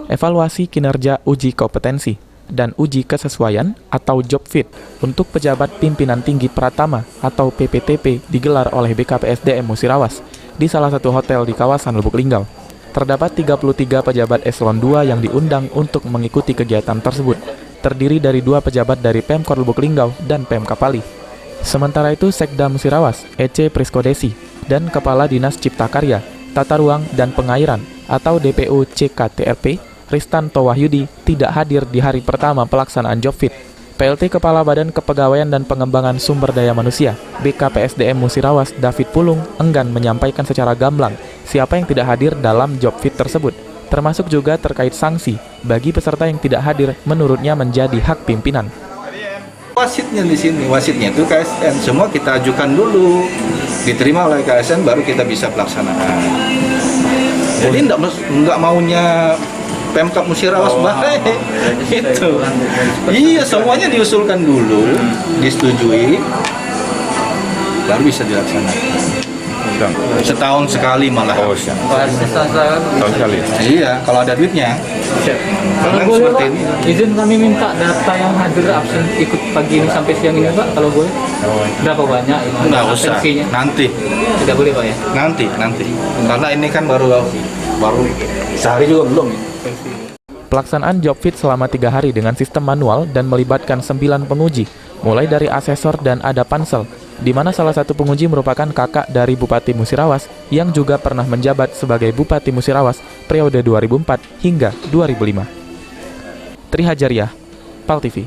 evaluasi kinerja uji kompetensi, dan uji kesesuaian atau job fit untuk pejabat pimpinan tinggi Pratama atau PPTP digelar oleh BKPSDM Musirawas di salah satu hotel di kawasan Lubuk Linggau. Terdapat 33 pejabat eselon 2 yang diundang untuk mengikuti kegiatan tersebut, terdiri dari 2 pejabat dari Pemkor Lubuk Linggau dan Pemkap Pali. Sementara itu, Sekda Musirawas, Ece Priskodesi, dan Kepala Dinas Cipta Karya, Tata Ruang dan Pengairan atau DPU CKTRP, Ristanto Wahyudi, tidak hadir di hari pertama pelaksanaan job fit. PLT Kepala Badan Kepegawaian dan Pengembangan Sumber Daya Manusia, BKPSDM Musirawas, David Pulung, enggan menyampaikan secara gamblang siapa yang tidak hadir dalam job fit tersebut, termasuk juga terkait sanksi bagi peserta yang tidak hadir menurutnya menjadi hak pimpinan. Wasitnya di sini, wasitnya itu KSN, semua kita ajukan dulu, diterima oleh KSN baru kita bisa pelaksanaan. Jadi enggak maunya Pemkap Musirawas baik itu. Iya, semuanya diusulkan dulu, disetujui, baru bisa dilaksanakan. Setahun sekali malah. Setahun sekali. Iya, kalau ada duitnya. Kalau boleh Pak, izin kami minta data yang hadir absen ikut pagi ini sampai siang ini Pak, kalau boleh. Berapa banyak? Nggak usah, nanti. Tidak boleh Pak ya? Nanti. Karena ini kan baru sehari juga belum. Pelaksanaan job fit selama 3 hari dengan sistem manual dan melibatkan 9 penguji, mulai dari asesor dan ada pansel, di mana salah satu penguji merupakan kakak dari Bupati Musirawas yang juga pernah menjabat sebagai Bupati Musirawas periode 2004 hingga 2005. Tri Hajariah, PAL TV.